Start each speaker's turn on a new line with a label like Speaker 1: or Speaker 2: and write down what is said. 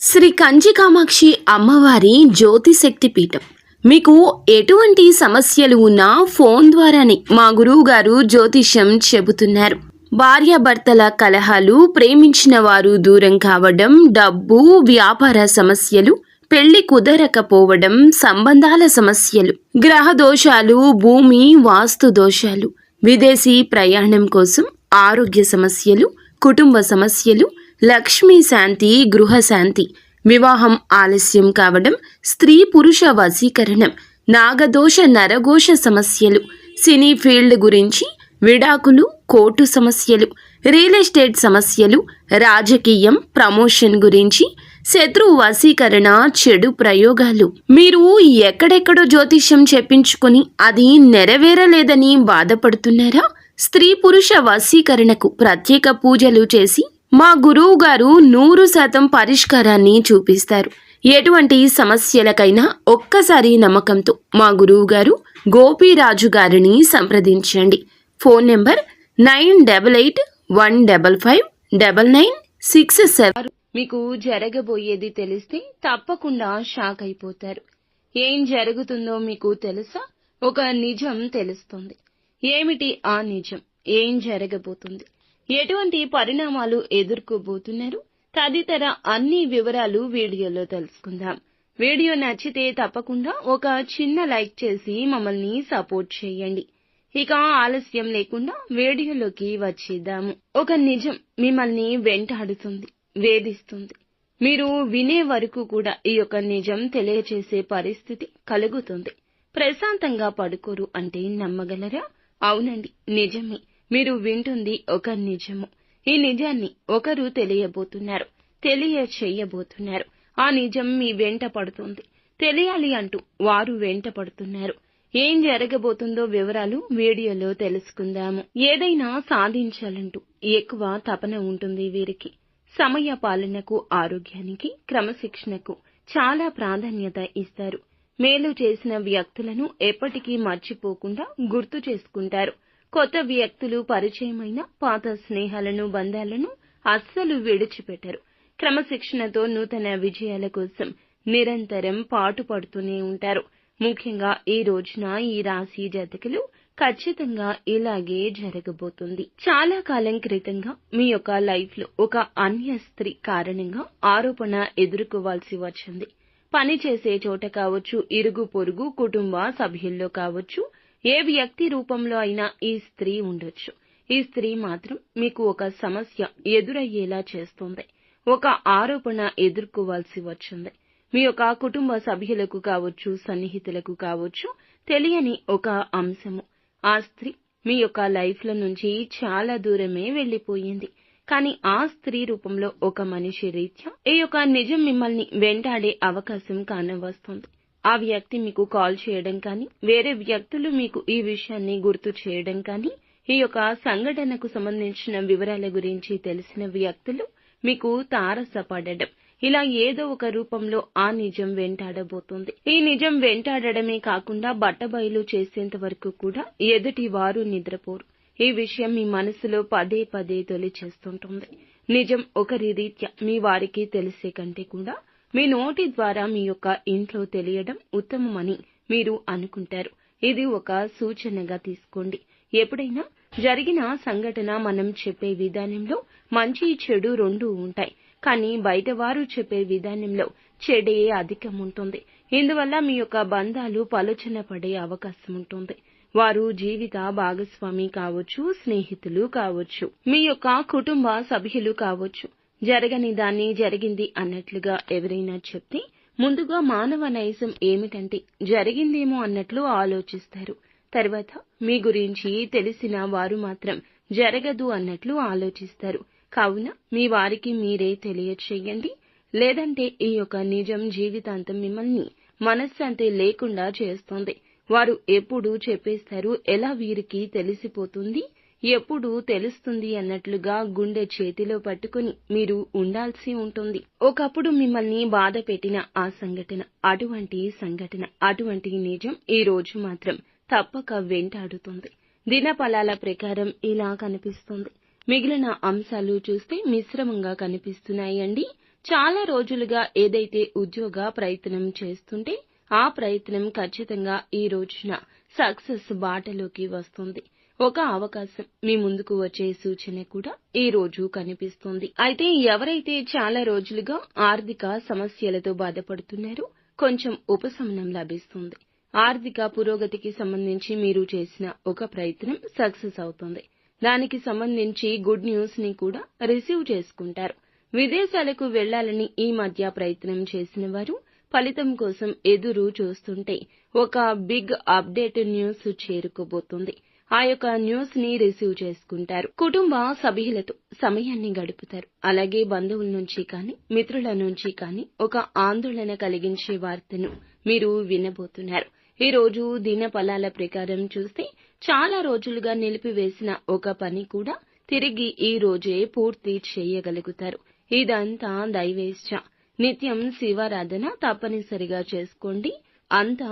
Speaker 1: శ్రీ కంచి కామాక్షి అమ్మవారి జ్యోతిశక్తి పీఠం. మీకు ఎటువంటి సమస్యలు ఉన్నా ఫోన్ ద్వారానే మా గురువు గారు జ్యోతిష్యం చెబుతున్నారు. భార్యాభర్తల కలహాలు, ప్రేమించిన వారు దూరం కావడం, డబ్బు, వ్యాపార సమస్యలు, పెళ్లి కుదరకపోవడం, సంబంధాల సమస్యలు, గ్రహ దోషాలు, భూమి వాస్తు దోషాలు, విదేశీ ప్రయాణం కోసం, ఆరోగ్య సమస్యలు, కుటుంబ సమస్యలు, లక్ష్మీ శాంతి, గృహ శాంతి, వివాహం ఆలస్యం కావడం, స్త్రీ పురుష వశీకరణం, నాగదోష నరఘోష సమస్యలు, సినీ ఫీల్డ్ గురించి, విడాకులు, కోర్టు సమస్యలు, రియల్ ఎస్టేట్ సమస్యలు, రాజకీయం, ప్రమోషన్ గురించి, శత్రు వశీకరణ, చెడు ప్రయోగాలు. మీరు ఎక్కడెక్కడో జ్యోతిష్యం చెప్పించుకొని అది నెరవేరలేదని బాధపడుతున్నారా? స్త్రీ పురుష వశీకరణకు ప్రత్యేక పూజలు చేసి మా గురువు గారు 100% పరిష్కారాన్ని చూపిస్తారు. ఎటువంటి సమస్యలకైనా ఒక్కసారి నమ్మకంతో మా గురువు గారు గోపీరాజు గారిని సంప్రదించండి. Phone number 9815559967. మీకు జరగబోయేది తెలిస్తే తప్పకుండా షాక్ అయిపోతారు. ఏం జరుగుతుందో మీకు తెలుసా? ఒక నిజం తెలుస్తుంది. ఏమిటి ఆ నిజం? ఏం జరగబోతుంది? ఎటువంటి పరిణామాలు ఎదుర్కోబోతున్నారు? తదితర అన్ని వివరాలు వీడియోలో తెలుసుకుందాం. వీడియో నచ్చితే తప్పకుండా ఒక చిన్న లైక్ చేసి మమ్మల్ని సపోర్ట్ చేయండి. ఇక ఆలస్యం లేకుండా వీడియోలోకి వచ్చేద్దాము. ఒక నిజం మిమ్మల్ని వెంటాడుతుంది, వేధిస్తుంది. మీరు వినే వరకు కూడా ఈ యొక్క నిజం తెలియచేసే పరిస్థితి కలుగుతుంది. ప్రశాంతంగా పడుకోరు అంటే నమ్మగలరా? అవునండి, నిజమే. మీరు వింటుంది ఒక నిజము. ఈ నిజాన్ని ఒకరు తెలియబోతున్నారు, తెలియచేయబోతున్నారు. ఆ నిజం మీ వెంట పడుతుంది. తెలియాలి అంటూ వారు వెంట పడుతున్నారు. ఏం జరగబోతుందో వివరాలు వీడియోలో తెలుసుకుందాము. ఏదైనా సాధించాలంటూ ఎక్కువ తపన ఉంటుంది వీరికి. సమయ పాలనకు, ఆరోగ్యానికి, క్రమశిక్షణకు చాలా ప్రాధాన్యత ఇస్తారు. మేలు చేసిన వ్యక్తులను ఎప్పటికీ మర్చిపోకుండా గుర్తు చేసుకుంటారు. కొత్త వ్యక్తులు పరిచయమైన పాత స్నేహాలను, బంధాలను అస్సలు విడిచిపెట్టరు. క్రమశిక్షణతో నూతన విజయాల కోసం నిరంతరం పాటుపడుతూనే ఉంటారు. ముఖ్యంగా ఈ రోజున ఈ రాశి జాతకులు ఖచ్చితంగా ఇలాగే జరగబోతుంది. చాలా కాలం క్రితంగా మీ యొక్క లైఫ్ లో ఒక అన్య స్త్రీ కారణంగా ఆరోపణ ఎదుర్కోవాల్సి వచ్చింది. పని చేసే చోట కావచ్చు, ఇరుగు పొరుగు కుటుంబ సభ్యుల్లో కావచ్చు, ఏ వ్యక్తి రూపంలో అయినా ఈ స్త్రీ ఉండొచ్చు. ఈ స్త్రీ మాత్రం మీకు ఒక సమస్య ఎదురయ్యేలా చేస్తుంది. ఒక ఆరోపణ ఎదుర్కోవాల్సి వచ్చింది. మీ యొక్క కుటుంబ సభ్యులకు కావచ్చు, సన్నిహితులకు కావచ్చు, తెలియని ఒక అంశము. ఆ స్త్రీ మీ యొక్క లైఫ్ లో నుంచి చాలా దూరమే వెళ్లిపోయింది. కానీ ఆ స్త్రీ రూపంలో ఒక మనిషి రీత్యా ఈ యొక్క నిజం మిమ్మల్ని వెంటాడే అవకాశం కానవస్తుంది. ఆ వ్యక్తి మీకు కాల్ చేయడం కానీ, వేరే వ్యక్తులు మీకు ఈ విషయాన్ని గుర్తు చేయడం కానీ, ఈ యొక్క సంఘటనకు సంబంధించిన వివరాల గురించి తెలిసిన వ్యక్తులు మీకు తారసపడడం, ఇలా ఏదో ఒక రూపంలో ఆ నిజం వెంటాడబోతుంది. ఈ నిజం వెంటాడడమే కాకుండా బట్టబయలు చేసేంత వరకు కూడా ఎదుటి వారు నిద్రపోరు. ఈ విషయం మీ మనసులో పదే పదే తొలిచేస్తుంటుంది. నిజం ఒకరి రీత్యా మీ వారికి తెలిసే కంటే కూడా మీ నోటి ద్వారా మీ యొక్క ఇంట్లో తెలియడం ఉత్తమమని మీరు అనుకుంటారు. ఇది ఒక సూచనగా తీసుకోండి. ఎప్పుడైనా జరిగిన సంఘటన మనం చెప్పే విధానంలో మంచి చెడు రెండూ ఉంటాయి. కానీ బయటవారు చెప్పే విధానంలో చెడే అధికం ఉంటుంది. ఇందువల్ల మీ యొక్క బంధాలు పలుచన పడే అవకాశం ఉంటుంది. వారు జీవిత భాగస్వామి కావచ్చు, స్నేహితులు కావచ్చు, మీ యొక్క కుటుంబ సభ్యులు కావచ్చు. జరగని దాన్ని జరిగింది అన్నట్లుగా ఎవరైనా చెప్తే ముందుగా మానవ నైజం ఏమిటంటే జరిగిందేమో అన్నట్లు ఆలోచిస్తారు. తర్వాత మీ గురించి తెలిసిన వారు మాత్రం జరగదు అన్నట్లు ఆలోచిస్తారు. కావున మీ వారికి మీరే తెలియచేయండి. లేదంటే ఈ యొక్క నిజం జీవితాంతం మిమ్మల్ని మనశ్శాంతి లేకుండా చేస్తుంది. వారు ఎప్పుడు చెప్పేస్తారు, ఎలా వీరికి తెలిసిపోతుంది, ఎప్పుడు తెలుస్తుంది అన్నట్లుగా గుండె చేతిలో పట్టుకుని మీరు ఉండాల్సి ఉంటుంది. ఒకప్పుడు మిమ్మల్ని బాధ పెట్టిన ఆ సంఘటన, అటువంటి నిజం ఈ రోజు మాత్రం తప్పక వెంటాడుతుంది. దినఫలాల ప్రకారం ఇలా కనిపిస్తుంది. మిగిలిన అంశాలు చూస్తే మిశ్రమంగా కనిపిస్తున్నాయండి. చాలా రోజులుగా ఏదైతే ఉద్యోగ ప్రయత్నం చేస్తుంటే ఆ ప్రయత్నం ఖచ్చితంగా ఈ రోజున సక్సెస్ బాటలోకి వస్తుంది. ఒక అవకాశం మీ ముందుకు వచ్చే సూచన కూడా ఈ రోజు కనిపిస్తుంది. అయితే ఎవరైతే చాలా రోజులుగా ఆర్థిక సమస్యలతో బాధపడుతున్నారో కొంచెం ఉపశమనం లభిస్తుంది. ఆర్థిక పురోగతికి సంబంధించి మీరు చేసిన ఒక ప్రయత్నం సక్సెస్ అవుతుంది. దానికి సంబంధించి గుడ్ న్యూస్ ని కూడా రిసీవ్ చేసుకుంటారు. విదేశాలకు వెళ్లాలని ఈ మధ్య ప్రయత్నం చేసిన వారు ఫలితం కోసం ఎదురు చూస్తుంటే ఒక బిగ్ అప్డేట్ న్యూస్ చేరుకోబోతుంది. ఆ యొక్క న్యూస్ ని రిసీవ్ చేసుకుంటారు. కుటుంబ సభ్యులతో సమయాన్ని గడుపుతారు. అలాగే బంధువుల నుంచి కానీ మిత్రుల నుంచి కానీ ఒక ఆందోళన కలిగించే వార్తను మీరు వినబోతున్నారు. ఈ రోజు దిన ఫలాల ప్రకారం చూస్తే చాలా రోజులుగా నిలిపివేసిన ఒక పని కూడా తిరిగి ఈ రోజే పూర్తి చేయగలుగుతారు. ఇదంతా దైవేచ్ఛ. నిత్యం శివారాధన తప్పనిసరిగా చేసుకోండి. అంతా